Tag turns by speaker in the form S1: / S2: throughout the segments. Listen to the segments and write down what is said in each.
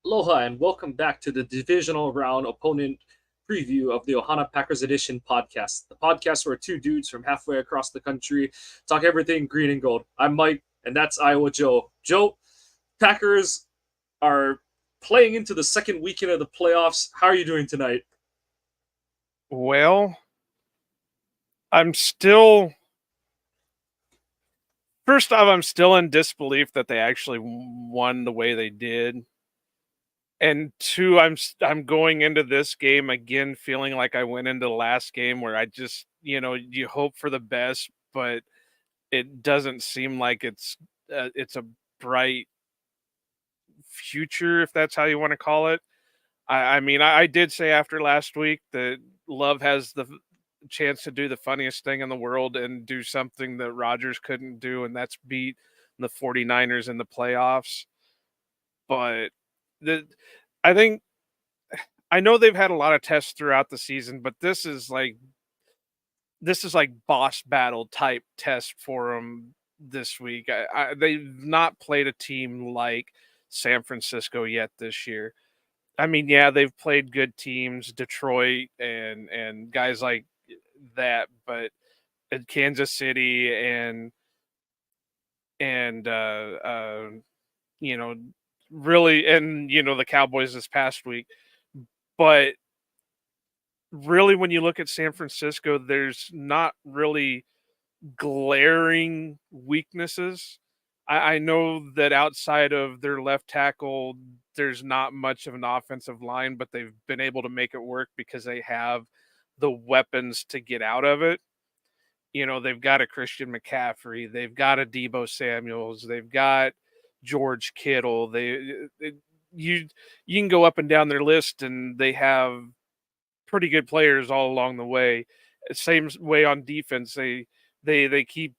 S1: Aloha and welcome back to the divisional round opponent preview of the Ohana Packers Edition podcast. The podcast where two dudes from halfway across the country talk everything green and gold. I'm Mike, and that's Iowa Joe. Joe, Packers are playing into the second weekend of the playoffs. How are you doing tonight?
S2: Well, I'm still. First off, I'm still in disbelief that they actually won the way they did, and two, I'm going into this game again feeling like I went into the last game where I just you hope for the best, but it doesn't seem like it's a bright future, if that's how you want to call it. I did say after last week that Love has the chance to do the funniest thing in the world and do something that Rodgers couldn't do, and that's beat the 49ers in the playoffs. But the I think I know they've had a lot of tests throughout the season, but this is like boss battle type test for them this week. They've not played a team like San Francisco yet this year. I mean, yeah, they've played good teams, Detroit and guys like that, but in Kansas City and you know really and the Cowboys this past week. But really, when you look at San Francisco, there's not really glaring weaknesses. I know that outside of their left tackle, there's not much of an offensive line, but they've been able to make it work because they have the weapons to get out of it. They've got a Christian McCaffrey, they've got a Debo Samuels, they've got George Kittle. You you can go up and down their list, and they have pretty good players all along the way. Same way on defense, they keep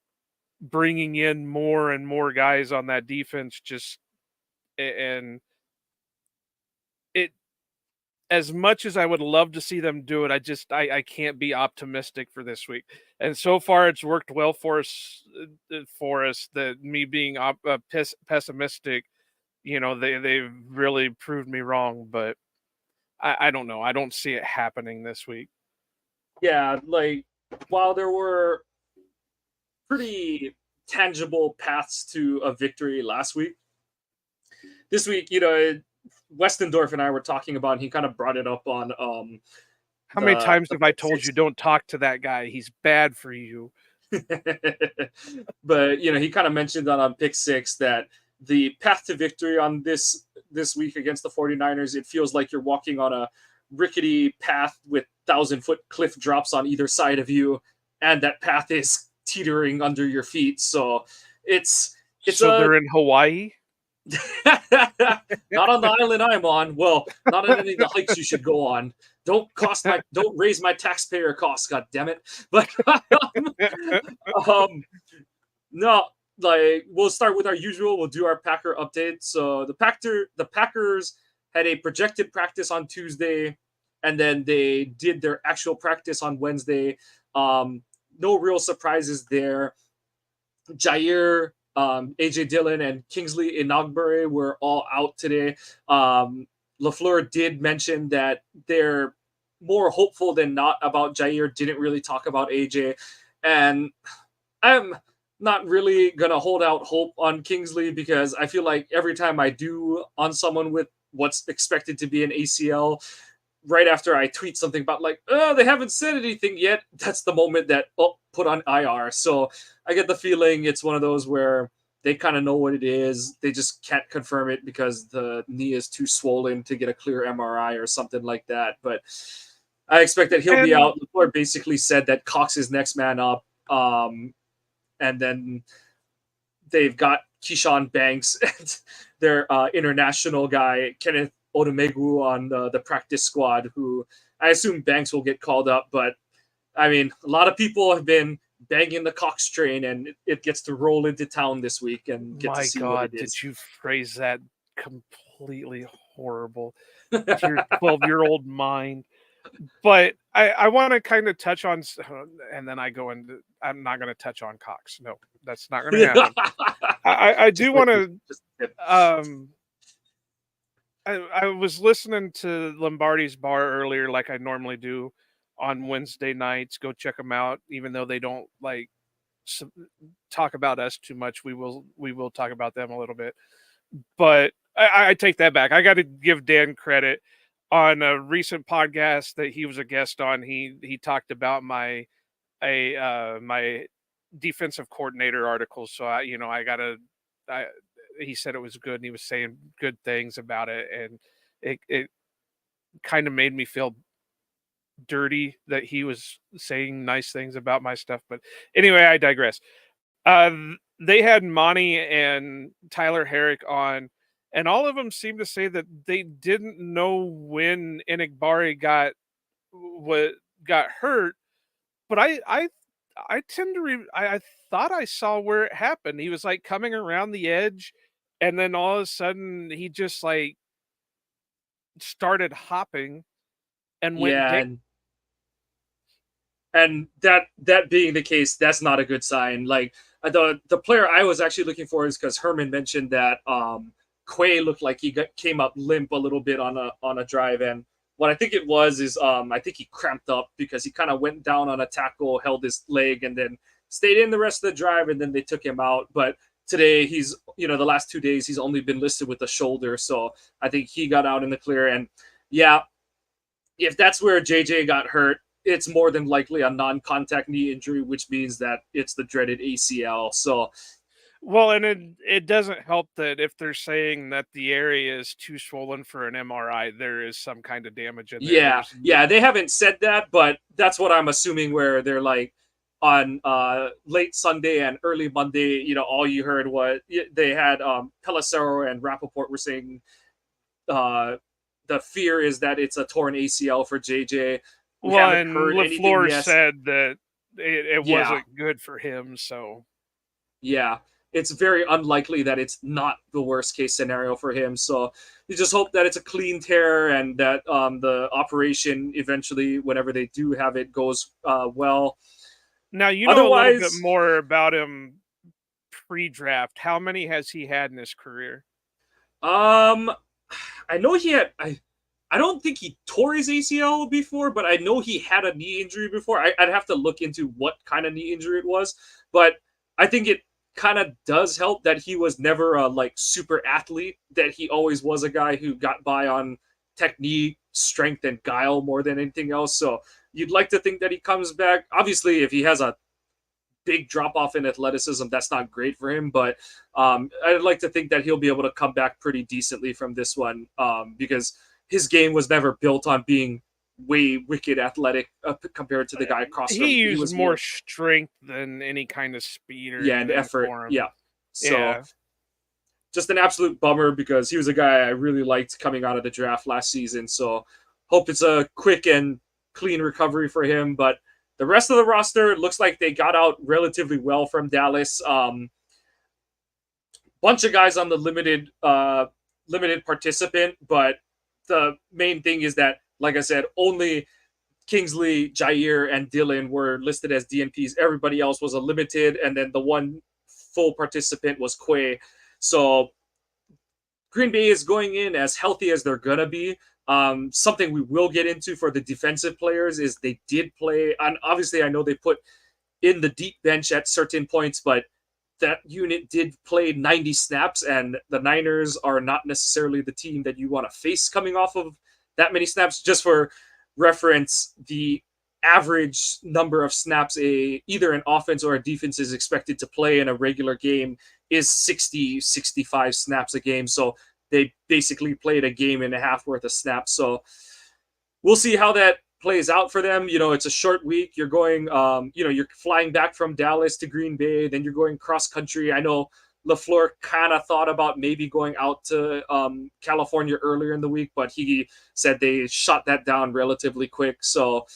S2: bringing in more and more guys on that defense. And it as much as I would love to see them do it, I can't be optimistic for this week. And so far, it's worked well for us. That me being pessimistic, they've really proved me wrong. But I don't know. I don't see it happening this week.
S1: Yeah, like while there were pretty tangible paths to a victory last week, this week, Westendorf and I were talking about, and he kind of brought it up on
S2: How many times
S1: the
S2: have I
S1: pick
S2: told you
S1: six.
S2: don't talk to that guy? He's bad for you.
S1: But he kind of mentioned that on pick six that the path to victory on this week against the 49ers, it feels like you're walking on a rickety path with 1,000-foot cliff drops on either side of you, and that path is teetering under your feet. So it's
S2: So
S1: a
S2: they're in Hawaii?
S1: not on the island I'm on. Well, not on any of the hikes you should go on. Don't raise my taxpayer costs, god damn it. But um no, like we'll start with our usual. We'll do our Packer update. So the Packers had a projected practice on Tuesday, and then they did their actual practice on Wednesday. No real surprises there. Jair, AJ Dillon, and Kingsley Inagbare were all out today. LaFleur did mention that they're more hopeful than not about Jair. Didn't really talk about AJ, and I'm not really gonna hold out hope on Kingsley because I feel like every time I do on someone with what's expected to be an ACL, right after I tweet something about like, oh, they haven't said anything yet, that's the moment that put on IR. So I get the feeling it's one of those where they kind of know what it is. They just can't confirm it because the knee is too swollen to get a clear MRI or something like that. But I expect that he'll be
S2: And
S1: out. LaFleur basically said that Cox is next man up. And then they've got Keyshawn Banks and their international guy, Kenneth Odumegu, on the practice squad, who I assume Banks will get called up. But, I mean, a lot of people have been banging the Cox train, and it gets to roll into town this week and get to
S2: my
S1: see what it
S2: God, did
S1: is.
S2: you phrase that completely horrible to your 12-year-old mind? But I want to kind of touch on, and then I go into, I'm not going to touch on Cox. No, that's not going to happen. I do
S1: Just wait.
S2: want to,
S1: Just
S2: um, I was listening to Lombardi's Bar earlier, like I normally do on Wednesday nights. Go check them out, even though they don't like s- talk about us too much. We will talk about them a little bit, but I take that back. I got to give Dan credit on a recent podcast that he was a guest on. He talked about my defensive coordinator article. So I gotta. I He said it was good, and he was saying good things about it, and it kind of made me feel dirty that he was saying nice things about my stuff. But anyway, I digress. They had Monty and Tyler Herrick on, and all of them seemed to say that they didn't know when Enigbari what got hurt. But I tend to I thought I saw where it happened. He was like coming around the edge, and then all of a sudden he just like started hopping and went
S1: Yeah,
S2: down.
S1: and that being the case, that's not a good sign. Like the player I was actually looking for is because Herman mentioned that Quay looked like came up limp a little bit on a drive, and what I think it was is I think he cramped up because he kind of went down on a tackle, held his leg, and then stayed in the rest of the drive, and then they took him out. But today he's the last 2 days he's only been listed with the shoulder, so I think he got out in the clear. And yeah, if that's where JJ got hurt, it's more than likely a non-contact knee injury, which means that it's the dreaded ACL. So
S2: Well, and it doesn't help that if they're saying that the area is too swollen for an MRI, there is some kind of damage in there.
S1: yeah, yeah, they haven't said that, but that's what I'm assuming. Where they're like on late Sunday and early Monday, all you heard was they had Pelissero and Rappaport were saying uh, the fear is that it's a torn ACL for JJ. We
S2: Well,
S1: haven't
S2: and
S1: heard anything
S2: LaFleur
S1: yet.
S2: said that it
S1: Yeah,
S2: wasn't good for him. So
S1: yeah, it's very unlikely that it's not the worst case scenario for him. So you just hope that it's a clean tear and that the operation eventually, whenever they do have it, goes well.
S2: now you know a little bit
S1: Otherwise,
S2: more about him pre-draft. How many has he had in his career?
S1: um, I know he had. I don't think he tore his ACL before, but I know he had a knee injury before. I'd have to look into what kind of knee injury it was, but I think it kind of does help that he was never a like super athlete. That he always was a guy who got by on technique, strength, and guile more than anything else. So you'd like to think that he comes back. Obviously, if he has a big drop off in athleticism, that's not great for him. But I'd like to think that he'll be able to come back pretty decently from this one because his game was never built on being way wicked athletic compared to the guy across
S2: He
S1: from. He
S2: used
S1: was
S2: more
S1: more,
S2: strength than any kind of speed or
S1: yeah, and
S2: anything
S1: effort.
S2: for him.
S1: Yeah. So
S2: Yeah.
S1: just an absolute bummer because he was a guy I really liked coming out of the draft last season. So hope it's a quick and clean recovery for him. But the rest of the roster looks like they got out relatively well from Dallas. Bunch of guys on the limited participant, but the main thing is that, like I said, only Kingsley, Jair, and Dylan were listed as DNPs. Everybody else was a limited, and then the one full participant was Quay. So Green Bay is going in as healthy as they're gonna be. Something we will get into for the defensive players is they did play, and obviously I know they put in the deep bench at certain points, but that unit did play 90 snaps, and the Niners are not necessarily the team that you want to face coming off of that many snaps. Just for reference, the average number of snaps either an offense or a defense is expected to play in a regular game is 65 snaps a game. So they basically played a game and a half worth of snaps. So we'll see how that plays out for them. It's a short week. You're going, you're flying back from Dallas to Green Bay, then you're going cross country. I know LaFleur kind of thought about maybe going out to California earlier in the week, but he said they shot that down relatively quick. So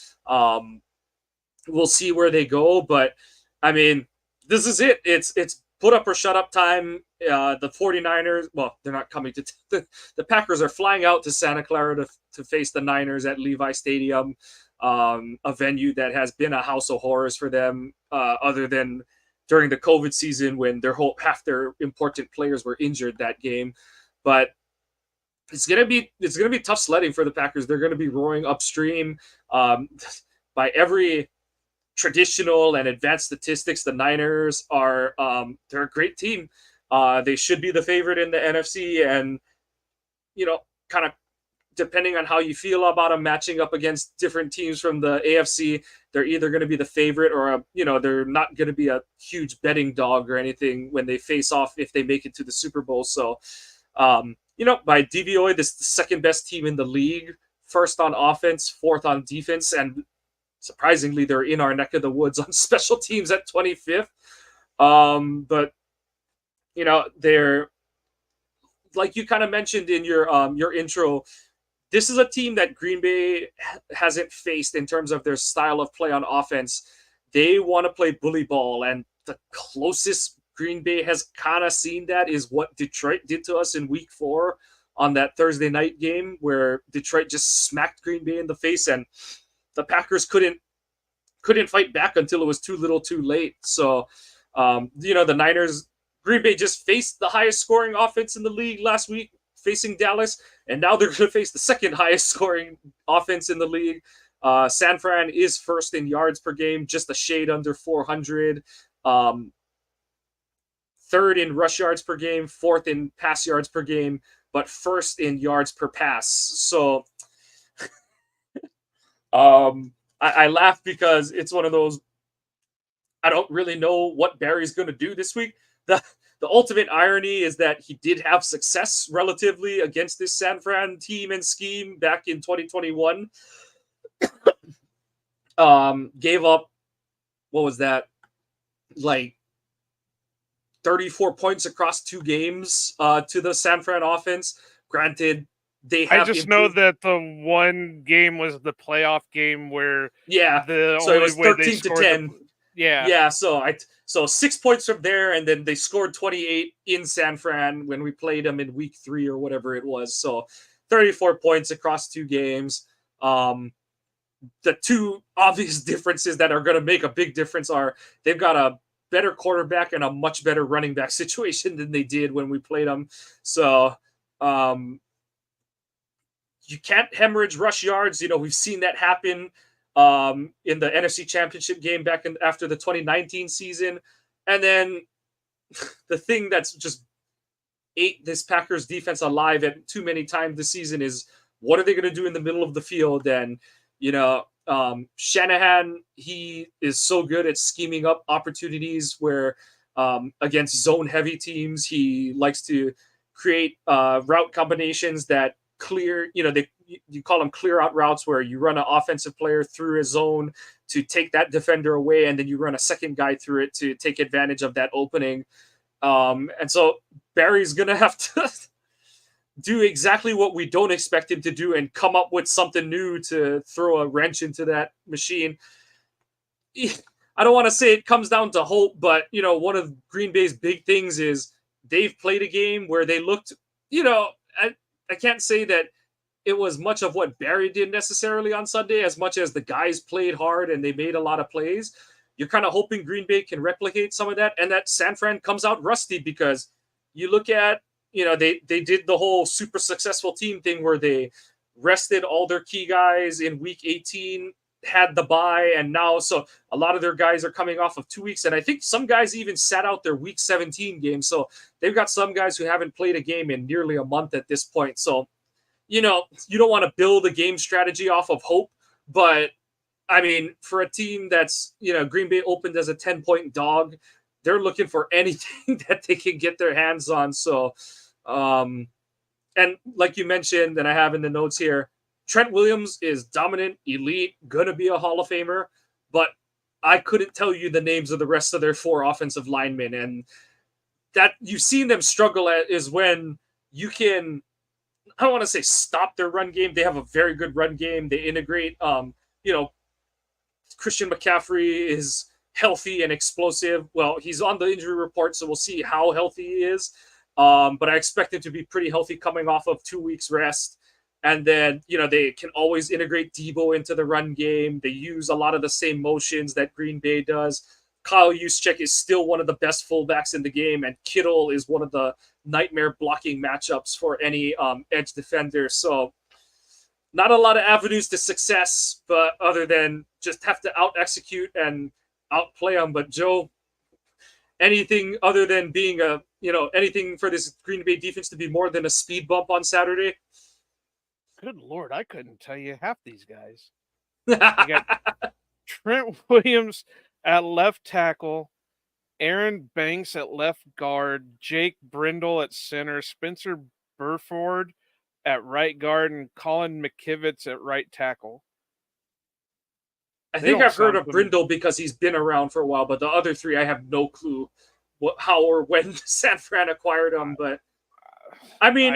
S1: we'll see where they go. But I mean, this is it. It's put up or shut up time. The 49ers, well, they're not coming to the Packers are flying out to Santa Clara to face the Niners at Levi Stadium, a venue that has been a house of horrors for them, other than during the COVID season when half their important players were injured that game. But it's gonna be tough sledding for the Packers. They're gonna be roaring upstream. Um, by every traditional and advanced statistics, the Niners are they're a great team. They should be the favorite in the NFC, and you know, kind of depending on how you feel about them matching up against different teams from the AFC, they're either going to be the favorite or they're not going to be a huge betting dog or anything when they face off if they make it to the Super Bowl. So, by DVOA, this is the second best team in the league, first on offense, fourth on defense, and surprisingly, they're in our neck of the woods on special teams at 25th. But they're like you kind of mentioned in your intro. This is a team that Green Bay hasn't faced in terms of their style of play on offense. They want to play bully ball, and the closest Green Bay has kind of seen that is what Detroit did to us in Week 4 on that Thursday night game, where Detroit just smacked Green Bay in the face, and the Packers couldn't fight back until it was too little, too late. So, the Niners, Green Bay just faced the highest scoring offense in the league last week, facing Dallas, and now they're going to face the second highest scoring offense in the league. San Fran is first in yards per game, just a shade under 400. Third in rush yards per game, fourth in pass yards per game, but first in yards per pass. So I laugh because it's one of those, I don't really know what Barry's going to do this week. The ultimate irony is that he did have success relatively against this San Fran team and scheme back in 2021. Gave up, what was that? Like 34 points across 2 games to the San Fran offense. Granted, they have
S2: I just know that the one game was the playoff game where
S1: so it was 13 to 10.
S2: Yeah.
S1: So 6 points from there, and then they scored 28 in San Fran when we played them in Week 3 or whatever it was. So 34 points across 2 games. The two obvious differences that are going to make a big difference are they've got a better quarterback and a much better running back situation than they did when we played them. So you can't hemorrhage rush yards. We've seen that happen in the NFC Championship game back after the 2019 season. And then the thing that's just ate this Packers defense alive at too many times this season is what are they going to do in the middle of the field? And, Shanahan, he is so good at scheming up opportunities where against zone-heavy teams, he likes to create route combinations that clear, you call them clear out routes, where you run an offensive player through a zone to take that defender away, and then you run a second guy through it to take advantage of that opening. And so Barry's going to have to do exactly what we don't expect him to do and come up with something new to throw a wrench into that machine. I don't want to say it comes down to hope, but, one of Green Bay's big things is they've played a game where they looked, I can't say that it was much of what Barry did necessarily on Sunday as much as the guys played hard and they made a lot of plays. You're kind of hoping Green Bay can replicate some of that, and that San Fran comes out rusty, because you look at, they did the whole super successful team thing where they rested all their key guys in Week 18, had the bye, and now so a lot of their guys are coming off of 2 weeks, and I think some guys even sat out their Week 17 game. So they've got some guys who haven't played a game in nearly a month at this point. So, you don't want to build a game strategy off of hope, but I mean, for a team that's, Green Bay opened as a 10-point dog, they're looking for anything that they can get their hands on. So, and like you mentioned, and I have in the notes here, Trent Williams is dominant, elite, going to be a Hall of Famer, but I couldn't tell you the names of the rest of their 4 offensive linemen. And that you've seen them struggle at is when you can, I don't want to say stop their run game. They have a very good run game. They integrate, Christian McCaffrey is healthy and explosive. Well, he's on the injury report, so we'll see how healthy he is. But I expect him to be pretty healthy coming off of 2 weeks rest. And then, they can always integrate Debo into the run game. They use a lot of the same motions that Green Bay does. Kyle Juszczyk is still one of the best fullbacks in the game, and Kittle is one of the nightmare blocking matchups for any edge defender. So not a lot of avenues to success, but other than just have to out execute and outplay them. But Joe, anything other than being anything for this Green Bay defense to be more than a speed bump on Saturday?
S2: Good Lord, I couldn't tell you half these guys. You got Trent Williams at left tackle, Aaron Banks at left guard, Jake Brindle at center, Spencer Burford at right guard, and Colin McKivitz at right tackle.
S1: I think I've heard of Brindle because he's been around for a while, but the other three I have no clue how or when San Fran acquired him. But I mean,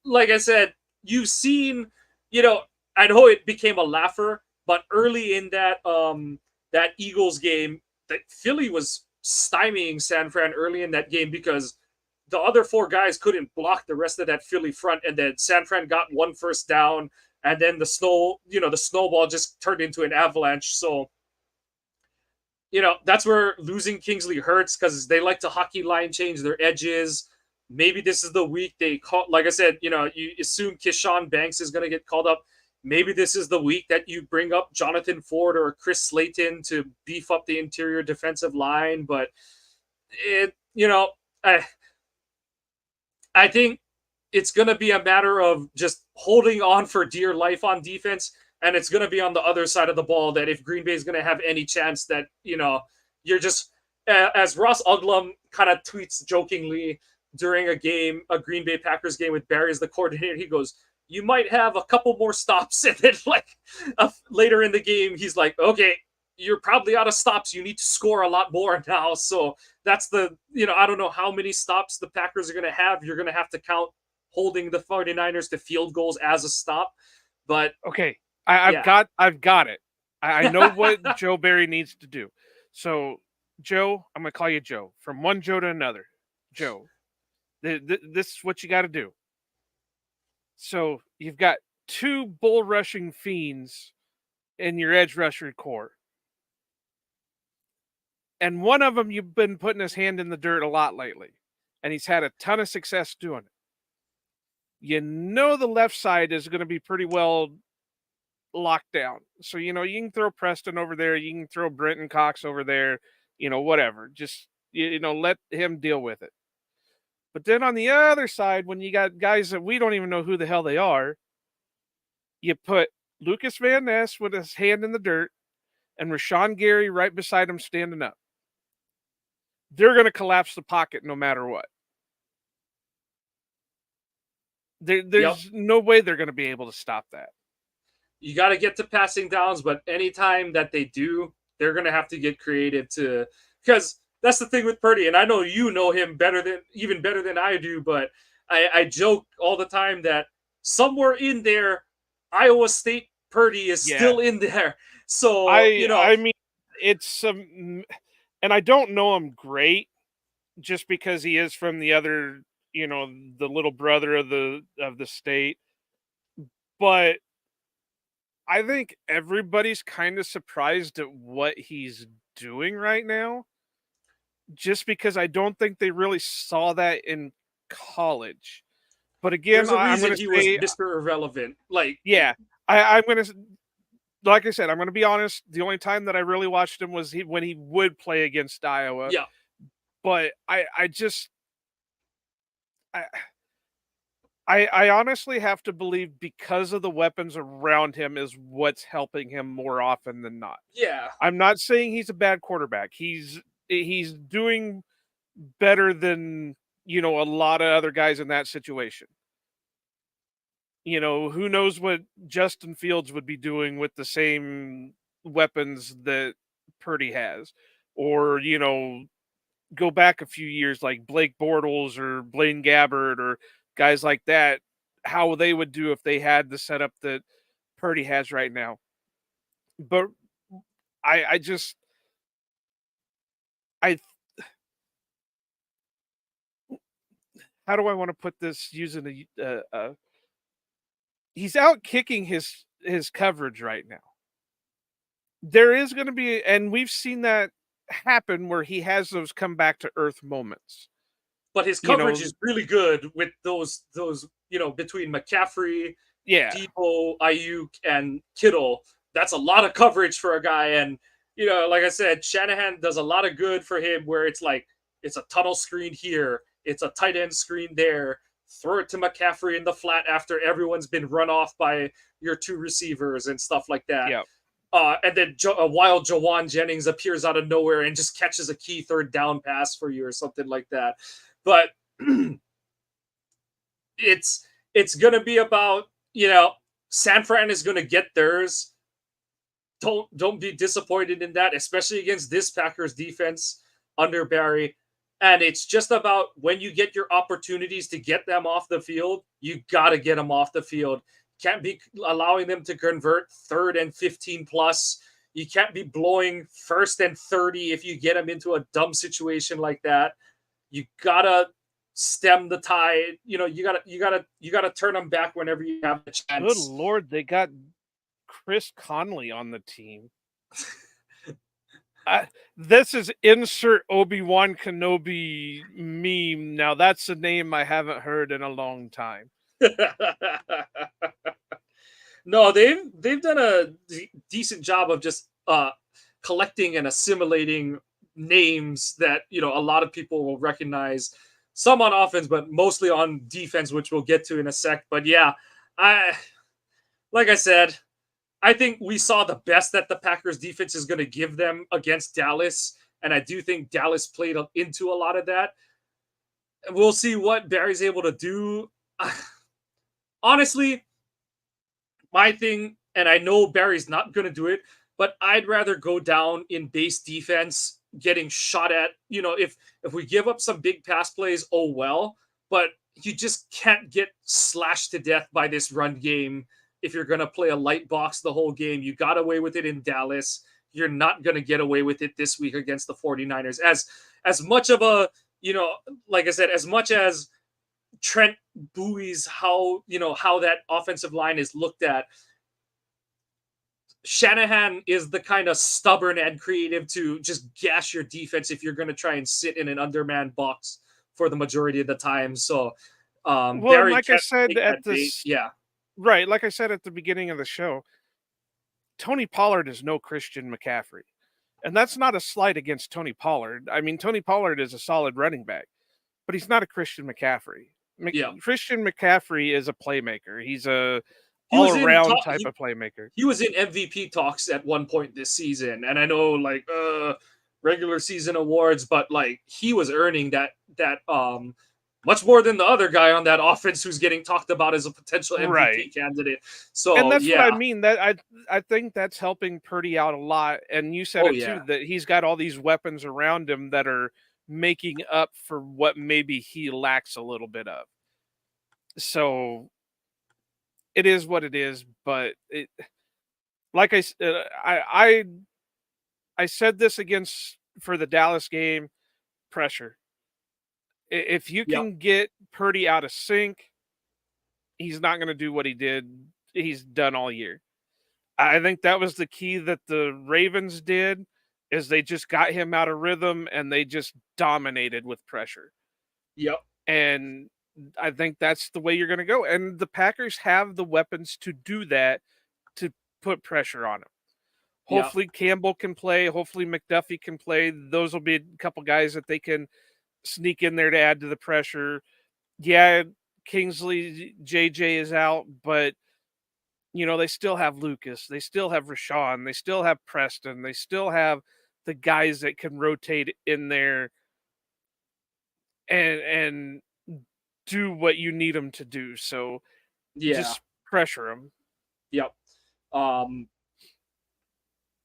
S1: like I said, you've seen, I know it became a laugher, but early in that that Eagles game, that Philly was stymieing San Fran early in that game because the other four guys couldn't block the rest of that Philly front, and then San Fran got one first down, and then the snowball just turned into an avalanche. So, that's where losing Kingsley hurts because they like to hockey line change their edges. Maybe this is the week they call. Like I said, you assume Keyshawn Banks is going to get called up. Maybe this is the week that you bring up Jonathan Ford or Chris Slayton to beef up the interior defensive line. But I think it's going to be a matter of just holding on for dear life on defense. And it's going to be on the other side of the ball that if Green Bay is going to have any chance that, you're just, as Ross Uglum kind of tweets jokingly during a Green Bay Packers game with Barry as the coordinator, he goes, you might have a couple more stops. And then later in the game, he's like, okay, you're probably out of stops. You need to score a lot more now. So that's I don't know how many stops the Packers are going to have. You're going to have to count holding the 49ers to field goals as a stop. But
S2: okay, I've got it. I know what Joe Barry needs to do. So, Joe, I'm going to call you Joe. From one Joe to another. Joe, this is what you got to do. So, you've got two bull rushing fiends in your edge rusher core. And one of them you've been putting his hand in the dirt a lot lately. And he's had a ton of success doing it. The left side is going to be pretty well locked down. So, you can throw Preston over there. You can throw Brenton Cox over there. Whatever. Just, let him deal with it. But then on the other side, when you got guys that we don't even know who the hell they are, you put Lucas Van Ness with his hand in the dirt and Rashawn Gary right beside him standing up. They're going to collapse the pocket no matter what. There's no way they're going to be able to stop that.
S1: You got to get to passing downs, but anytime that they do, they're going to have to get creative because that's the thing with Purdy. And I know you know him even better than I do, but I joke all the time that somewhere in there, Iowa State Purdy is still in there. So,
S2: I mean, it's and I don't know him great just because he is from the other, the little brother of the state. But I think everybody's kind of surprised at what he's doing right now, just because I don't think they really saw that in college. But again,
S1: there's a reason he was Mr. Irrelevant.
S2: I'm going to, like I said, I'm going to be honest. The only time that I really watched him was when he would play against Iowa.
S1: Yeah.
S2: But I honestly have to believe because of the weapons around him is what's helping him more often than not.
S1: Yeah.
S2: I'm not saying he's a bad quarterback. He's doing better than, a lot of other guys in that situation. Who knows what Justin Fields would be doing with the same weapons that Purdy has. Or, go back a few years like Blake Bortles or Blaine Gabbert or guys like that, how they would do if they had the setup that Purdy has right now. But how do I want to put this using he's out kicking his coverage right now. There is going to be, and we've seen that happen where he has those come back to earth moments.
S1: but his
S2: You
S1: coverage
S2: know,
S1: is really good with those between McCaffrey,
S2: yeah.
S1: Debo, Ayuk, and Kittle. That's a lot of coverage for a guy. And like I said, Shanahan does a lot of good for him where it's like it's a tunnel screen here, it's a tight end screen there. Throw it to McCaffrey in the flat after everyone's been run off by your two receivers and stuff like that.
S2: Yeah.
S1: And then a wild Jawan Jennings appears out of nowhere and just catches a key third down pass for you or something like that. But it's gonna be about San Fran is gonna get theirs. Don't be disappointed in that, especially against this Packers defense under Barry. And it's just about when you get your opportunities to get them off the field, you got to get them off the field. Can't be allowing them to convert 3rd and 15 plus. You can't be blowing 1st and 30 if you get them into a dumb situation like that. You gotta stem the tide. You gotta turn them back whenever you have the chance.
S2: Good Lord, they got Chris Conley on the team. This is insert Obi-Wan Kenobi meme. Now that's a name I haven't heard in a long time.
S1: No, they've done a decent job of just collecting and assimilating names that a lot of people will recognize. Some on offense, but mostly on defense, which we'll get to in a sec. But yeah, like I said, I think we saw the best that the Packers defense is going to give them against Dallas. And I do think Dallas played into a lot of that. We'll see what Barry's able to do. Honestly, my thing, and I know Barry's not going to do it, but I'd rather go down in base defense, getting shot at. If we give up some big pass plays, oh well. But you just can't get slashed to death by this run game. If you're going to play a light box the whole game, you got away with it in Dallas. You're not going to get away with it this week against the 49ers. As much of a, like I said, as much as Trent buoys how that offensive line is looked at, Shanahan is the kind of stubborn and creative to just gash your defense if you're going to try and sit in an undermanned box for the majority of the time. So, Barry,
S2: like I said at this,
S1: yeah.
S2: Right, like I said at the beginning of the show, Tony Pollard is no Christian McCaffrey. And that's not a slight against Tony Pollard. I mean, Tony Pollard is a solid running back, but he's not a Christian McCaffrey. Christian McCaffrey is a playmaker. He's a all-around type of playmaker.
S1: He was in MVP talks at one point this season, and I know regular season awards, but he was earning that much more than the other guy on that offense who's getting talked about as a potential MVP candidate. So,
S2: and that's what I mean. That I think that's helping Purdy out a lot. And you said too, that he's got all these weapons around him that are making up for what maybe he lacks a little bit of. So it is what it is. But like I said, I said this for the Dallas game, pressure. If you can get Purdy out of sync, he's not going to do what he's done all year. I think that was the key that the Ravens did, is they just got him out of rhythm and they just dominated with pressure.
S1: Yep.
S2: And I think that's the way you're going to go. And the Packers have the weapons to do that, to put pressure on him. Hopefully Campbell can play. Hopefully McDuffie can play. Those will be a couple guys that they can sneak in there to add to the pressure. Yeah, Kingsley JJ is out, but they still have Lucas, they still have Rashawn, they still have Preston, they still have the guys that can rotate in there and do what you need them to do. So just pressure them.
S1: Yep.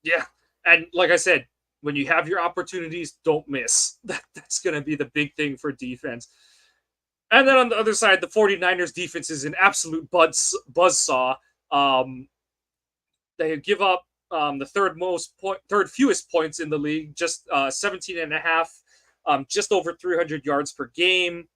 S1: Yeah, and like I said, when you have your opportunities, don't miss. That's going to be the big thing for defense. And then on the other side, the 49ers defense is an absolute buzzsaw. They give up the third fewest points in the league, just 17 and a half, just over 300 yards per game.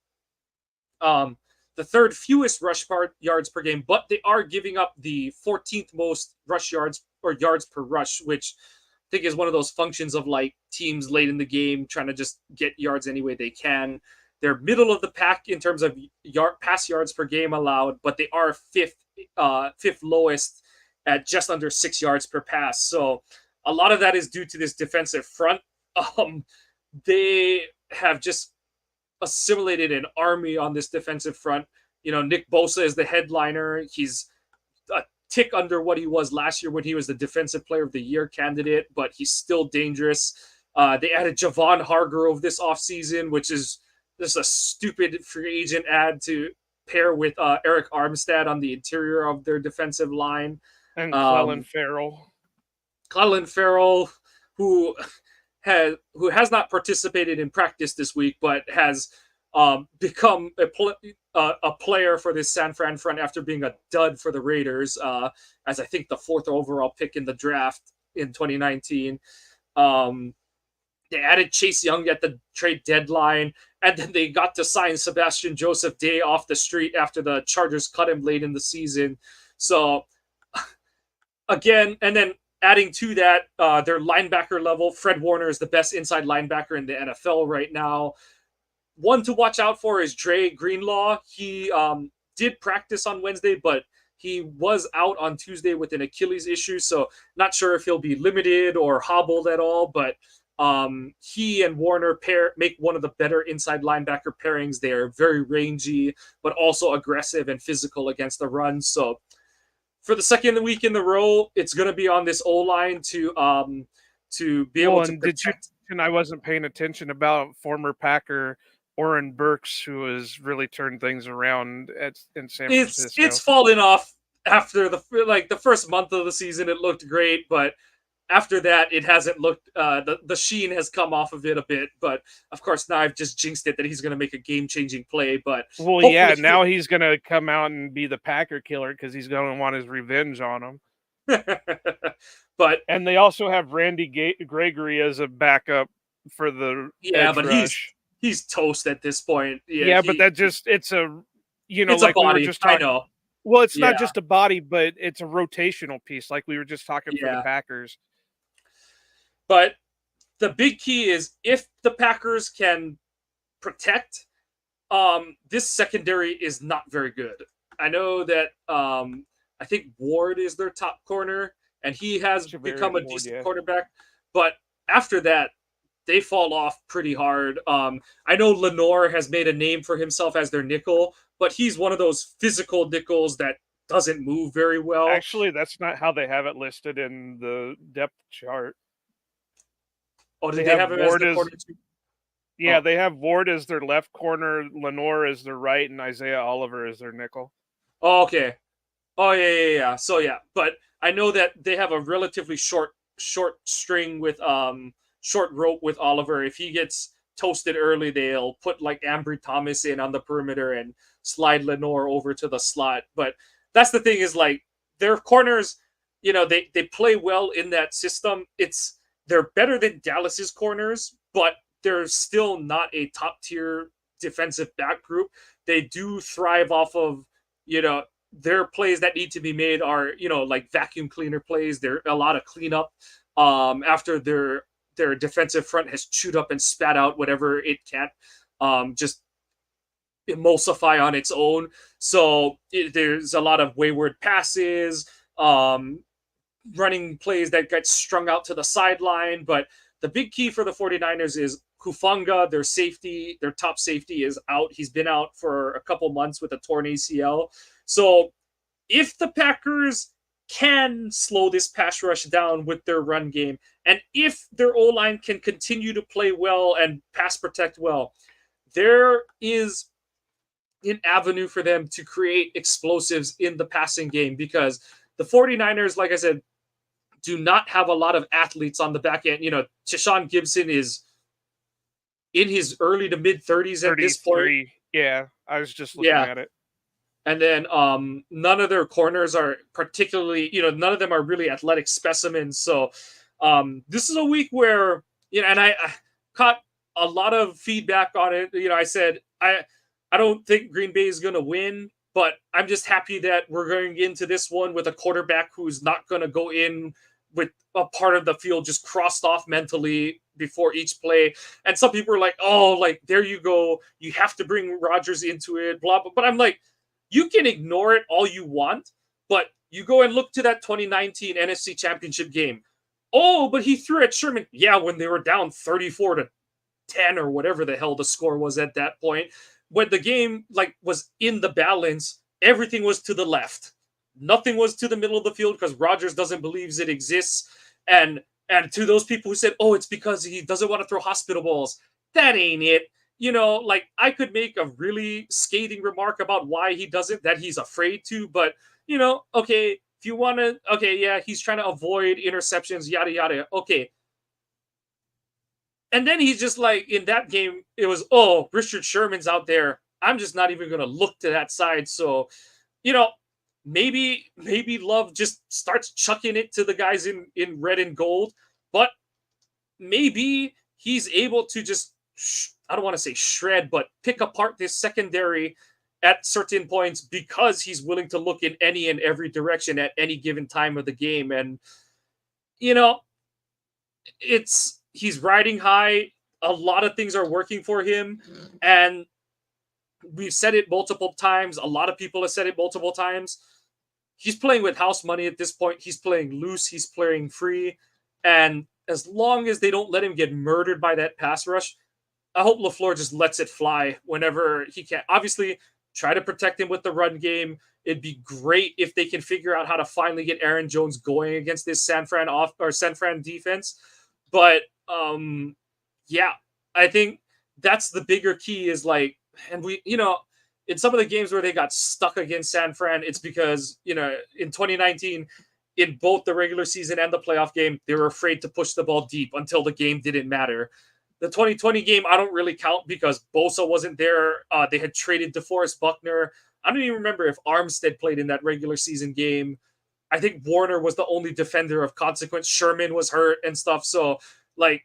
S1: The third fewest rush yards per game, but they are giving up the 14th most rush yards or yards per rush, which I think is one of those functions of teams late in the game trying to just get yards any way they can. They're middle of the pack in terms of pass yards per game allowed, but they are fifth lowest at just under 6 yards per pass. So a lot of that is due to this defensive front. They have just assimilated an army on this defensive front. Nick Bosa is the headliner. He's a tick under what he was last year when he was the Defensive Player of the Year candidate, but he's still dangerous. They added Javon Hargrove this offseason, which is just a stupid free agent ad to pair with Eric Armstead on the interior of their defensive line.
S2: And Clelin Ferrell.
S1: Clelin Ferrell, who has not participated in practice this week, but has become a player for this San Fran front after being a dud for the Raiders, as I think the 4th overall pick in the draft in 2019. They added Chase Young at the trade deadline, and then they got to sign Sebastian Joseph Day off the street after the Chargers cut him late in the season. So, again, and then adding to that, their linebacker level, Fred Warner is the best inside linebacker in the NFL right now. One to watch out for is Dre Greenlaw. He did practice on Wednesday, but he was out on Tuesday with an Achilles issue, so not sure if he'll be limited or hobbled at all, but he and Warner make one of the better inside linebacker pairings. They are very rangy, but also aggressive and physical against the run. So for the second week in a row, it's going to be on this O-line to be able to protect.
S2: And I wasn't paying attention about former Packer Oren Burks, who has really turned things around in San Francisco.
S1: It's fallen off after the first month of the season. It looked great, but after that, it hasn't looked. The sheen has come off of it a bit. But of course, now I've just jinxed it that he's going to make a game-changing play. But
S2: now he's going to come out and be the Packer killer because he's going to want his revenge on him. And they also have Randy Gregory as a backup for the edge rush.
S1: He's toast at this point.
S2: But it's a
S1: it's
S2: like
S1: a body.
S2: We were just talking,
S1: I know.
S2: Well, it's not just a body, but it's a rotational piece, like we were just talking for the Packers.
S1: But the big key is if the Packers can protect, this secondary is not very good. I know that I think Ward is their top corner, and he has become a decent quarterback. But after that, they fall off pretty hard. I know Lenore has made a name for himself as their nickel, but he's one of those physical nickels that doesn't move very well.
S2: Actually, that's not how they have it listed in the depth chart.
S1: Oh, did they have him as the corner too?
S2: Yeah, they have Ward as their left corner, Lenore as their right, and Isaiah Oliver as their nickel.
S1: Oh, okay. Oh, yeah. So, yeah. But I know that they have a relatively short string with short rope with Oliver. If he gets toasted early, they'll put like Ambry Thomas in on the perimeter and slide Lenore over to the slot. But that's the thing is like their corners, they play well in that system. They're better than Dallas's corners, but they're still not a top tier defensive back group. They do thrive off of, their plays that need to be made are, like vacuum cleaner plays. There are a lot of cleanup after their defensive front has chewed up and spat out whatever it can't just emulsify on its own. So there's a lot of wayward passes, running plays that get strung out to the sideline. But the big key for the 49ers is Hufanga, their top safety, is out. He's been out for a couple months with a torn ACL. So if the Packers can slow this pass rush down with their run game, and if their O-line can continue to play well and pass protect well, there is an avenue for them to create explosives in the passing game, because the 49ers, like I said, do not have a lot of athletes on the back end. Tashawn Gibson is in his early to mid 30s at this point.
S2: Yeah, I was just looking at it.
S1: And then none of their corners are particularly, none of them are really athletic specimens. So this is a week where, and I caught a lot of feedback on it. I said, I don't think Green Bay is going to win, but I'm just happy that we're going into this one with a quarterback who's not going to go in with a part of the field just crossed off mentally before each play. And some people are like, oh, like, there you go. You have to bring Rodgers into it, blah, blah. But I'm like, you can ignore it all you want, but you go and look to that 2019 NFC Championship game. Oh, but he threw at Sherman. Yeah, when they were down 34-10 or whatever the hell the score was at that point. When the game like was in the balance, everything was to the left. Nothing was to the middle of the field because Rodgers doesn't believe it exists. And to those people who said, "Oh, it's because he doesn't want to throw hospital balls," that ain't it. Like I could make a really scathing remark about why he does it, that he's afraid to, but okay, if you want to, okay, yeah, he's trying to avoid interceptions, yada yada. Okay, and then he's just like in that game, it was, oh, Richard Sherman's out there. I'm just not even gonna look to that side. So, you know, maybe Love just starts chucking it to the guys in red and gold, but maybe he's able to just I don't want to say shred, but pick apart this secondary at certain points because he's willing to look in any and every direction at any given time of the game. And you know, he's riding high. A lot of things are working for him, and we've said it multiple times. A lot of people have said it multiple times. He's playing with house money at this point. He's playing loose. He's playing free, and as long as they don't let him get murdered by that pass rush, I hope LaFleur just lets it fly whenever he can. Obviously, try to protect him with the run game. It'd be great if they can figure out how to finally get Aaron Jones going against this San Fran defense. But yeah, I think that's the bigger key is like, and in some of the games where they got stuck against San Fran, it's because, in 2019, in both the regular season and the playoff game, they were afraid to push the ball deep until the game didn't matter. The 2020 game, I don't really count because Bosa wasn't there. They had traded DeForest Buckner. I don't even remember if Armstead played in that regular season game. I think Warner was the only defender of consequence. Sherman was hurt and stuff. So, like,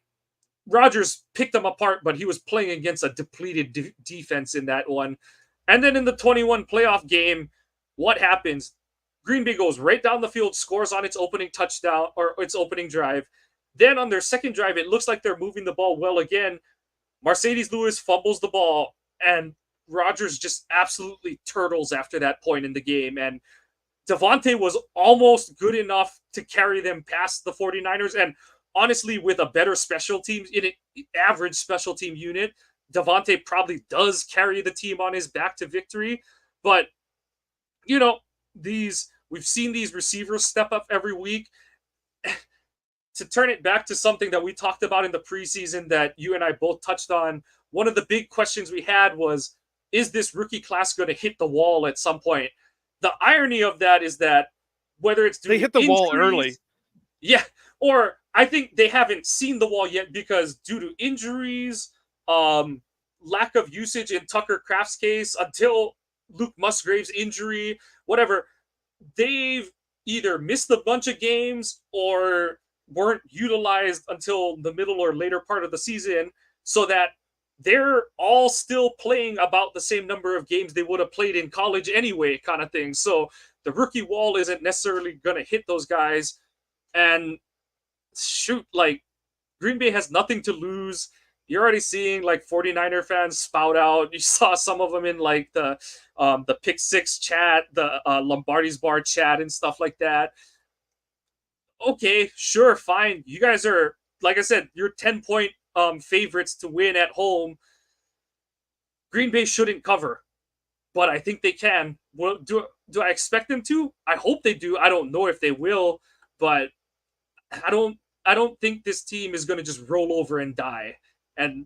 S1: Rodgers picked them apart, but he was playing against a depleted defense in that one. And then in the 21 playoff game, what happens? Green Bay goes right down the field, scores on its opening touchdown or its opening drive. Then on their second drive, it looks like they're moving the ball well again. Marcedes Lewis fumbles the ball, and Rodgers just absolutely turtles after that point in the game. And Devontae was almost good enough to carry them past the 49ers. And honestly, with a better special teams, in an average special team unit, Devontae probably does carry the team on his back to victory. But, we've seen these receivers step up every week. To turn it back to something that we talked about in the preseason that you and I both touched on, one of the big questions we had was, is this rookie class going to hit the wall at some point? The irony of that is that whether it's
S2: they hit the wall early.
S1: Yeah, or I think they haven't seen the wall yet because due to injuries, lack of usage in Tucker Kraft's case, until Luke Musgrave's injury, whatever, they've either missed a bunch of games or weren't utilized until the middle or later part of the season, so that they're all still playing about the same number of games they would have played in college anyway, kind of thing. So the rookie wall isn't necessarily going to hit those guys. And shoot, like, Green Bay has nothing to lose. You're already seeing like 49er fans spout out. You saw some of them in like the Pick Six chat, the Lombardi's Bar chat and stuff like that. Okay, sure, fine. You guys are, like I said, you're 10-point favorites to win at home. Green Bay shouldn't cover, but I think they can. Well, do I expect them to? I hope they do. I don't know if they will, but I don't think this team is going to just roll over and die. And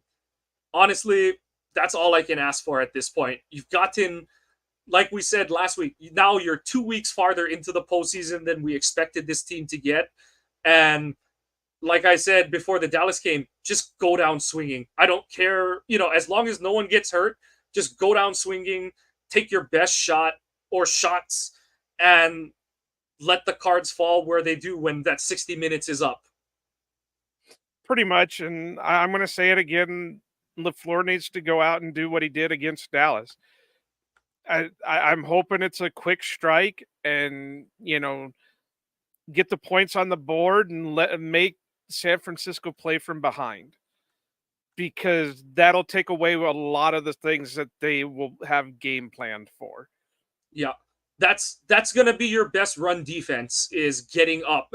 S1: honestly, that's all I can ask for at this point. You've gotten, like we said last week, now you're 2 weeks farther into the postseason than we expected this team to get. And like I said before the Dallas game, just go down swinging. I don't care, as long as no one gets hurt, just go down swinging, take your best shot or shots, and let the cards fall where they do when that 60 minutes is up.
S2: Pretty much, and I'm going to say it again, LaFleur needs to go out and do what he did against Dallas. I'm hoping it's a quick strike and, get the points on the board, and make San Francisco play from behind, because that'll take away a lot of the things that they will have game planned for.
S1: Yeah, that's gonna be your best run defense, is getting up.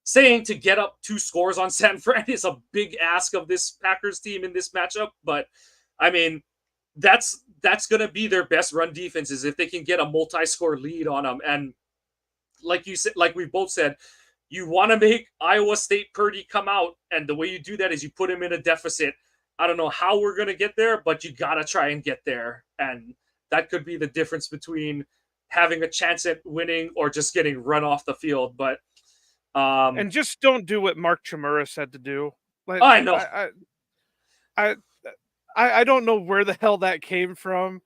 S1: Saying to get up 2 scores on San Fran is a big ask of this Packers team in this matchup, but I mean, that's gonna be their best run defense, is if they can get a multi-score lead on them. And like you said, like we both said, you want to make Iowa State Purdy come out, and the way you do that is you put him in a deficit. I don't know how we're gonna get there, but you gotta try and get there, and that could be the difference between having a chance at winning or just getting run off the field. But
S2: And just don't do what Mark Chmura said to do. Like,
S1: I know.
S2: I I don't know where the hell that came from.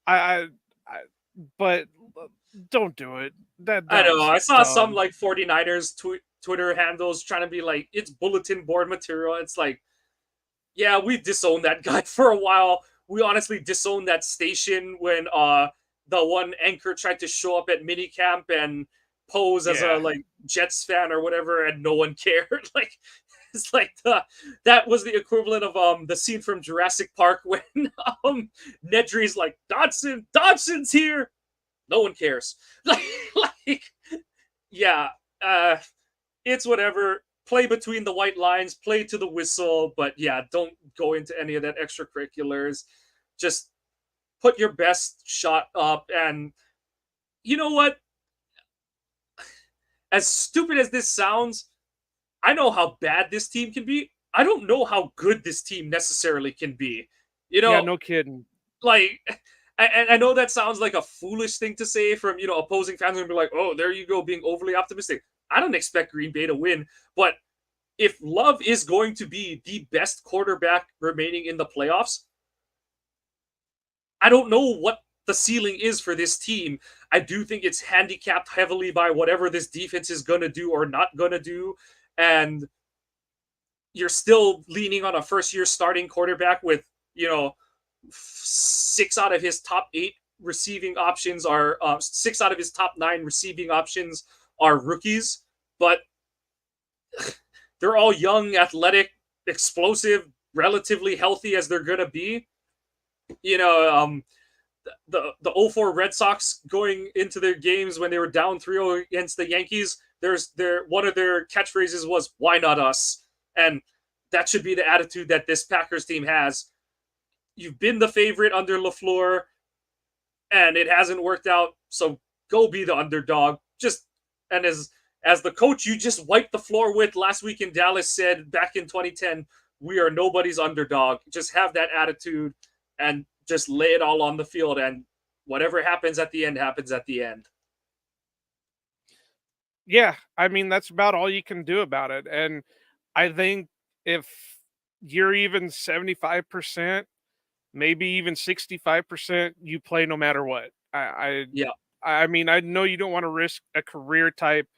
S2: But don't do it.
S1: I know. I saw some
S2: dumb.
S1: like 49ers Twitter handles trying to be like, it's bulletin board material. It's like, yeah, we disowned that guy for a while. We honestly disowned that station when the one anchor tried to show up at minicamp and pose as a like Jets fan or whatever, and no one cared. Like, it's like that was the equivalent of the scene from Jurassic Park when Nedry's like, Dodson's here. No one cares. Like, yeah, it's whatever. Play between the white lines, play to the whistle, but yeah, don't go into any of that extracurriculars. Just put your best shot up. And you know what? As stupid as this sounds, I know how bad this team can be. I don't know how good this team necessarily can be. You know,
S2: yeah, no kidding.
S1: Like, I know that sounds like a foolish thing to say from, opposing fans, and be like, oh, there you go, being overly optimistic. I don't expect Green Bay to win, but if Love is going to be the best quarterback remaining in the playoffs, I don't know what the ceiling is for this team. I do think it's handicapped heavily by whatever this defense is going to do or not going to do. And you're still leaning on a first-year starting quarterback with, 6 out of his top 8 receiving options are 6 out of his top 9 receiving options are rookies, but they're all young, athletic, explosive, relatively healthy as they're gonna be. The 04 Red Sox going into their games when they were down 3-0 against the Yankees, one of their catchphrases was, "Why not us?" And that should be the attitude that this Packers team has. You've been the favorite under LaFleur, and it hasn't worked out, so go be the underdog. And as the coach you just wiped the floor with last week in Dallas said back in 2010, we are nobody's underdog. Just have that attitude and just lay it all on the field, and whatever happens at the end happens at the end.
S2: Yeah, I mean, that's about all you can do about it. And I think if you're even 75%, maybe even 65%, you play no matter what. I mean, I know you don't want to risk a career type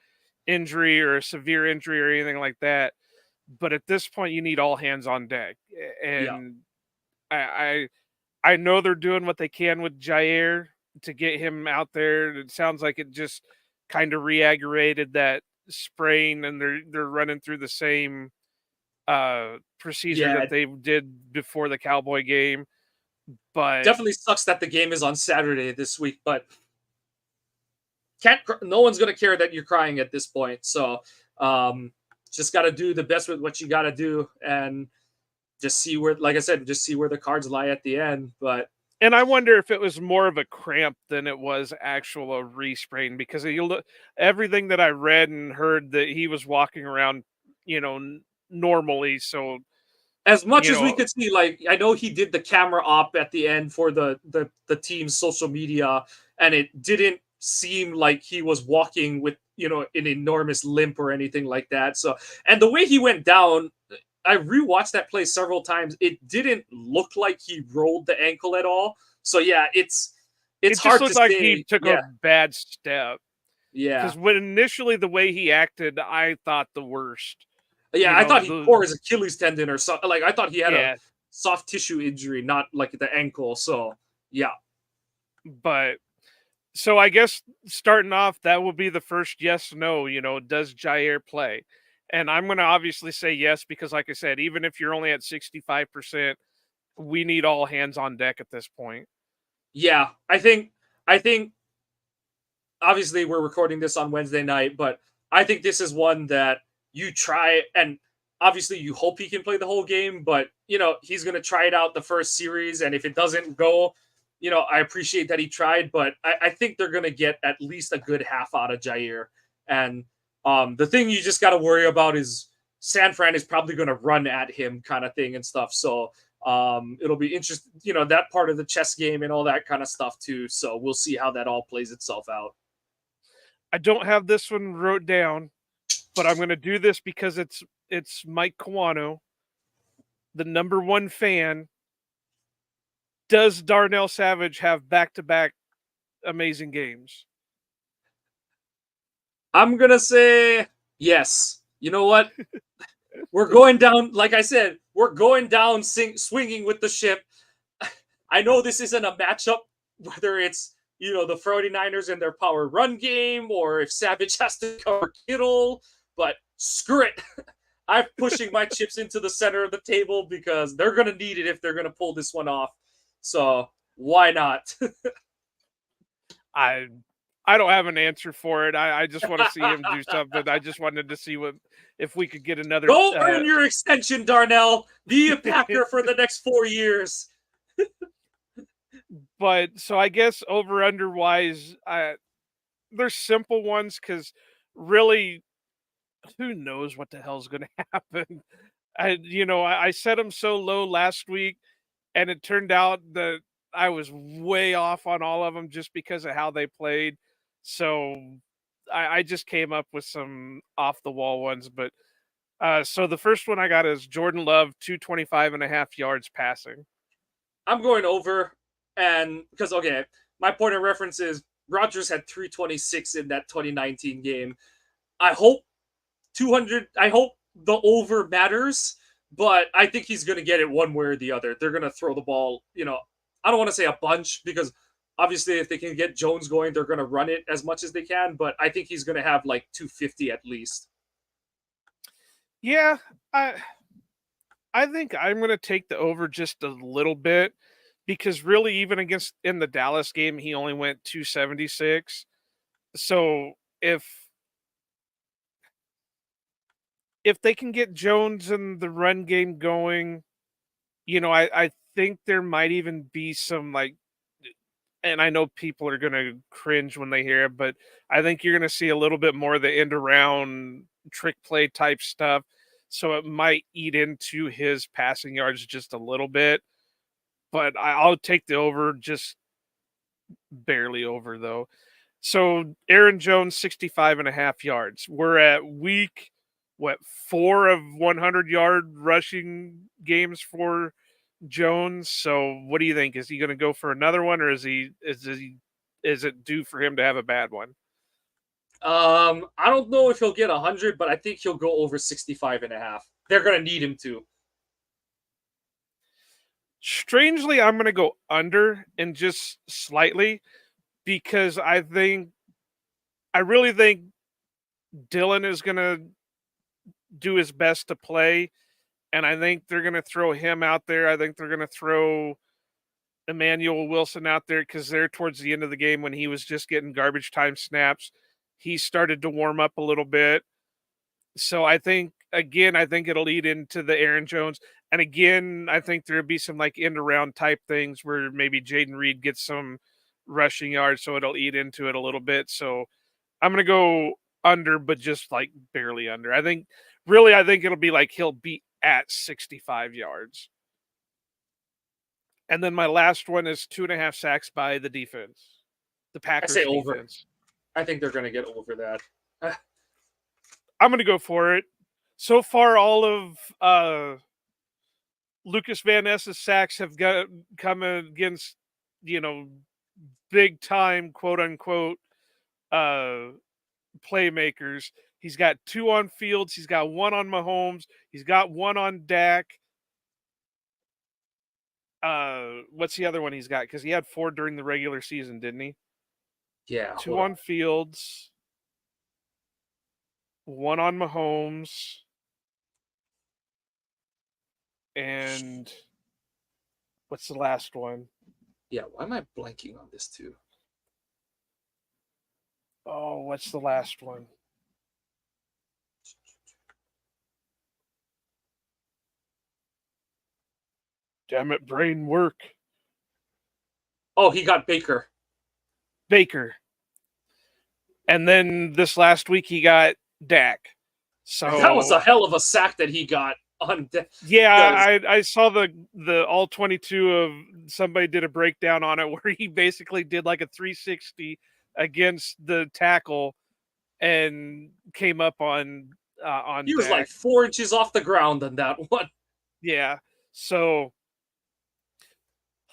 S2: injury or a severe injury or anything like that, but at this point you need all hands on deck. And I know they're doing what they can with Jair to get him out there. It sounds like it just kind of re-aggravated that sprain, and they're running through the same procedure that they did before the Cowboy game. But
S1: definitely sucks that the game is on Saturday this week, but no one's gonna care that you're crying at this point. So just got to do the best with what you got to do, and just see where, like I said, just see where the cards lie at the end.
S2: And I wonder if it was more of a cramp than it was actual a re-sprain, because everything that I read and heard, that he was walking around, normally. So
S1: as much as we could see, like, I know he did the camera op at the end for the team's social media, and it didn't seem like he was walking with, an enormous limp or anything like that. So, and the way he went down, I rewatched that play several times. It didn't look like he rolled the ankle at all. So yeah, it's hard to say.
S2: Like he took a bad step.
S1: Yeah,
S2: because when initially the way he acted, I thought the worst.
S1: Yeah, I thought he tore his Achilles tendon or something. Like, I thought he had a soft tissue injury, not like the ankle. So yeah,
S2: but So I guess starting off, that will be the first yes, no, does Jair play? And I'm going to obviously say yes, because like I said, even if you're only at 65%, we need all hands on deck at this point.
S1: Yeah, I think obviously we're recording this on Wednesday night, but I think this is one that you try, and obviously you hope he can play the whole game, but he's going to try it out the first series, and if it doesn't go, I appreciate that he tried, but I think they're going to get at least a good half out of Jair. And the thing you just got to worry about is San Fran is probably going to run at him, kind of thing and stuff. So it'll be interesting, that part of the chess game and all that kind of stuff too. So we'll see how that all plays itself out.
S2: I don't have this one wrote down, but I'm going to do this because it's Mike Kawano, the number one fan. Does Darnell Savage have back-to-back amazing games?
S1: I'm gonna say yes. You know what? We're going down. Like I said, we're going down, swinging with the ship. I know this isn't a matchup, whether it's the 49ers and their power run game, or if Savage has to cover Kittle. But screw it. I'm pushing my chips into the center of the table because they're gonna need it if they're gonna pull this one off. So why not?
S2: I don't have an answer for it. I just want to see him do something. I just wanted to see if we could get another.
S1: Go earn your extension, Darnell. Be a Packer for the next 4 years.
S2: But so I guess over under wise, there's simple ones because really, who knows what the hell's going to happen? I set them so low last week, and it turned out that I was way off on all of them just because of how they played. So I just came up with some off the wall ones. But so the first one I got is Jordan Love, 225.5 yards passing.
S1: I'm going over, and because okay, my point of reference is Rodgers had 326 in that 2019 game. I hope 200. I hope the over matters, but I think he's going to get it one way or the other. They're going to throw the ball. I don't want to say a bunch because obviously if they can get Jones going, they're going to run it as much as they can. But I think he's going to have like 250 at least.
S2: Yeah, I think I'm going to take the over just a little bit because really, even against in the Dallas game, he only went 276. So if they can get Jones and the run game going, I think there might even be some like, and I know people are going to cringe when they hear it, but I think you're going to see a little bit more of the end around trick play type stuff. So it might eat into his passing yards just a little bit, but I'll take the over, just barely over though. So Aaron Jones, 65.5 yards. We're at week, 4 of 100-yard rushing games for Jones. So what do you think? Is he going to go for another one, or is it due for him to have a bad one?
S1: I don't know if he'll get 100, but I think he'll go over 65.5. They're going to need him to.
S2: Strangely, I'm going to go under and just slightly because I really think Dylan is going to do his best to play, and I think they're going to throw him out there. I think they're going to throw Emmanuel Wilson out there because they're towards the end of the game when he was just getting garbage time snaps. He started to warm up a little bit. So I think it'll lead into the Aaron Jones. And again, I think there'll be some like end around type things where maybe Jaden Reed gets some rushing yards, so it'll eat into it a little bit. So I'm going to go under, but just like barely under. I think it'll be like he'll be at 65 yards. And then my last one is 2.5 sacks by the defense. The Packers
S1: I say
S2: defense.
S1: Over. I think they're going to get over that.
S2: I'm going to go for it. So far, all of Lucas Van Ness's sacks have come against, big time, quote unquote, playmakers. He's got 2 on Fields. He's got 1 on Mahomes. He's got 1 on Dak. What's the other one he's got? Because he had 4 during the regular season, didn't he?
S1: Yeah,
S2: 2
S1: hold on.
S2: on Fields, 1 on Mahomes, and what's the last one?
S1: Yeah, why am I blanking on this too?
S2: Oh, what's the last one? Damn it, brain work.
S1: Oh, he got Baker.
S2: Baker. And then this last week he got Dak. So
S1: That was a hell of a sack that he got on.
S2: Yeah, I saw the all 22 of somebody did a breakdown on it where he basically did like a 360 against the tackle and came up on
S1: He was like
S2: Dak.
S1: 4 inches off the ground on that one.
S2: Yeah. So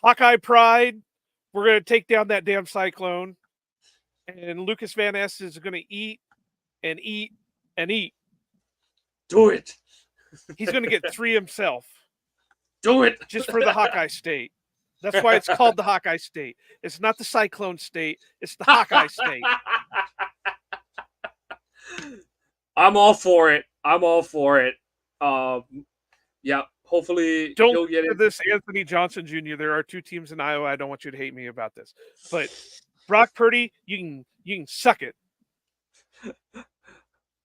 S2: Hawkeye pride, we're gonna take down that damn Cyclone, and Lucas Van Ness is gonna eat and eat and eat.
S1: Do it.
S2: He's gonna get 3 himself.
S1: Do it.
S2: Just for the Hawkeye State. That's why it's called the Hawkeye State. It's not the Cyclone State. It's the Hawkeye State.
S1: I'm all for it. I'm all for it. Yeah, hopefully
S2: Don't
S1: he'll get
S2: do
S1: it.
S2: this, Anthony Johnson Jr. There are 2 teams in Iowa. I don't want you to hate me about this. But Brock Purdy, you can suck it.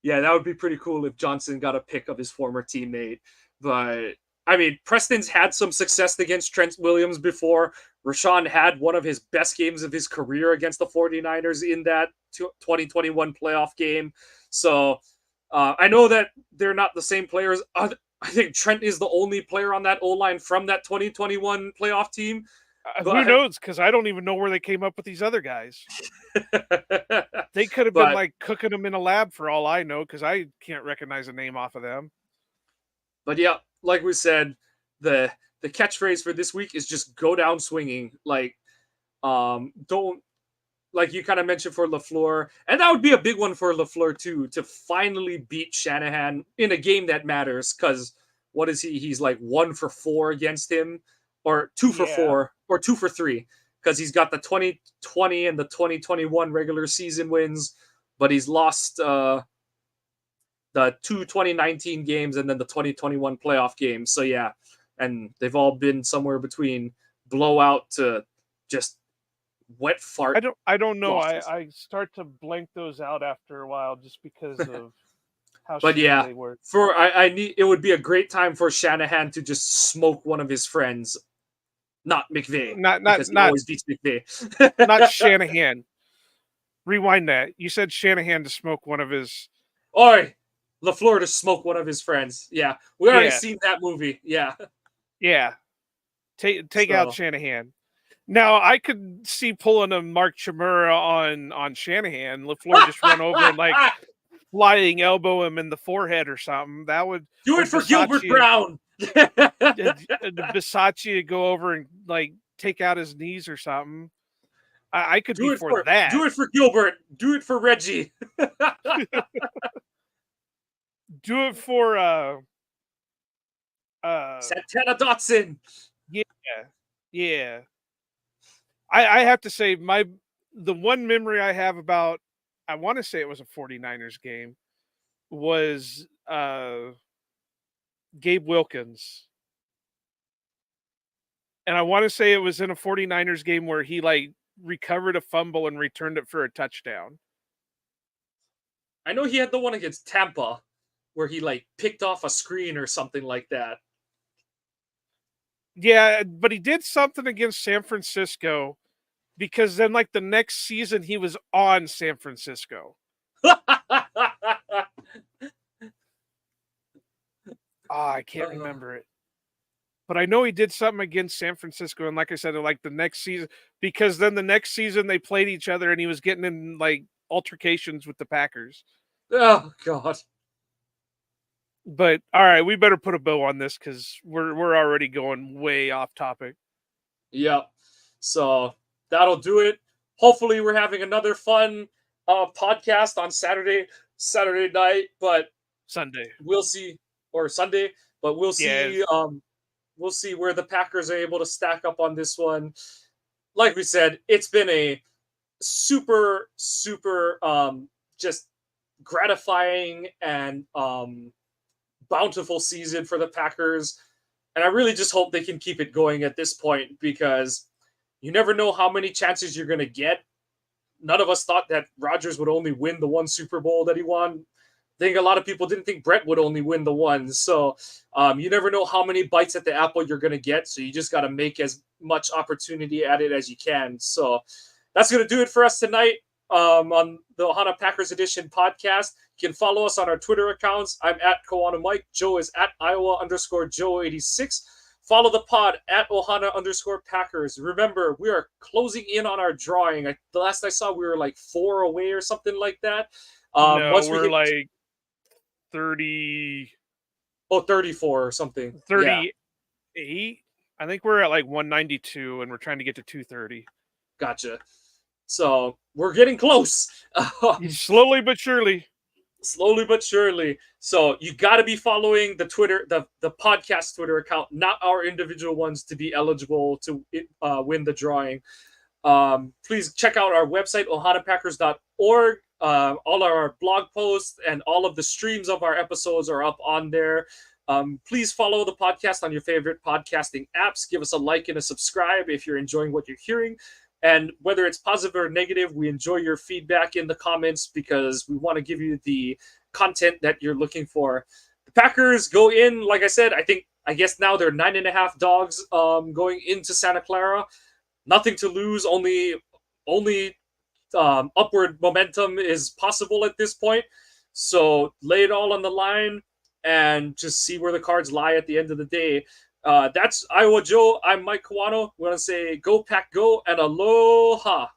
S1: Yeah, that would be pretty cool if Johnson got a pick of his former teammate. But I mean, Preston's had some success against Trent Williams before. Rashawn had one of his best games of his career against the 49ers in that 2021 playoff game. So I know that they're not the same players. I think Trent is the only player on that O-line from that 2021 playoff team.
S2: Who knows? Because I don't even know where they came up with these other guys. They could have been like cooking them in a lab for all I know, because I can't recognize a name off of them.
S1: But yeah, like we said, the catchphrase for this week is just go down swinging. Like, don't, like you kind of mentioned for LaFleur, and that would be a big one for LaFleur too, to finally beat Shanahan in a game that matters. Because what is he? He's like 1 for 4 against him, or 2 for 4, or 2 for 3, because he's got the 2020 and the 2021 regular season wins, but he's lost the 2 2019 games and then the 2021 playoff games. So yeah, and they've all been somewhere between blowout to just wet fart.
S2: I don't know.
S1: losses.
S2: I start to blank those out after a while just because of how
S1: But
S2: shitty
S1: yeah,
S2: they were.
S1: I need, it would be a great time for Shanahan to just smoke one of his friends, not McVay, because he always beats McVay.
S2: Not Shanahan. Rewind that. You said Shanahan to smoke one of his.
S1: Oi, LaFleur to smoke one of his friends. Yeah, we already seen that movie. Yeah.
S2: Yeah. Take out Shanahan. Now I could see pulling a Mark Chimura on Shanahan. LaFleur just run over and like flying elbow him in the forehead or something. That would
S1: do it for Gilbert Brown.
S2: Bisaccia go over and like take out his knees or something. I could be for that.
S1: Do it for Gilbert. Do it for Reggie.
S2: Do it for
S1: Santana Dotson.
S2: Yeah. I have to say the one memory I have about, I want to say it was a 49ers game, was Gabe Wilkins. And I want to say it was in a 49ers game where he like recovered a fumble and returned it for a touchdown.
S1: I know he had the one against Tampa where he like picked off a screen or something like that.
S2: Yeah, but he did something against San Francisco, because then like the next season he was on San Francisco. I can't remember it. But I know he did something against San Francisco, and like I said, like the next season, because then the next season they played each other and he was getting in like altercations with the Packers.
S1: Oh God.
S2: But all right, we better put a bow on this because we're already going way off topic.
S1: Yep. So that'll do it. Hopefully we're having another fun podcast on Saturday night, but
S2: Sunday.
S1: We'll see, or Sunday, but we'll see. We'll see where the Packers are able to stack up on this one. Like we said, it's been a super, super just gratifying and bountiful season for the Packers. And I really just hope they can keep it going at this point, because you never know how many chances you're going to get. None of us thought that Rodgers would only win the one Super Bowl that he won. I think a lot of people didn't think Brett would only win the one. So you never know how many bites at the apple you're going to get. So you just got to make as much opportunity at it as you can. So that's going to do it for us tonight on the Ohana Packers Edition podcast. You can follow us on our Twitter accounts. I'm at Kawana Mike. Joe is at Iowa_Joe86. Follow the pod at Ohana_Packers. Remember, we are closing in on our drawing. The last I saw, we were like 4 away or something like that.
S2: No,
S1: Once
S2: we're
S1: we hit
S2: like 30.
S1: 34 or something.
S2: 38.
S1: Yeah,
S2: I think we're at like 192, and we're trying to get to 230.
S1: gotcha. So we're getting close.
S2: Slowly but surely.
S1: Slowly but surely. So you got to be following the Twitter, the podcast Twitter account, not our individual ones, to be eligible to win the drawing. Please check out our website, ohanapackers.org. All our blog posts and all of the streams of our episodes are up on there. Please follow the podcast on your favorite podcasting apps. Give us a like and a subscribe if you're enjoying what you're hearing. And whether it's positive or negative, we enjoy your feedback in the comments, because we want to give you the content that you're looking for. The Packers go in, like I said, I guess now they're 9.5 dogs going into Santa Clara. Nothing to lose, only upward momentum is possible at this point. So lay it all on the line and just see where the cards lie at the end of the day. That's Iowa Joe. I'm Mike Kawano. We want to say go Pack Go and aloha.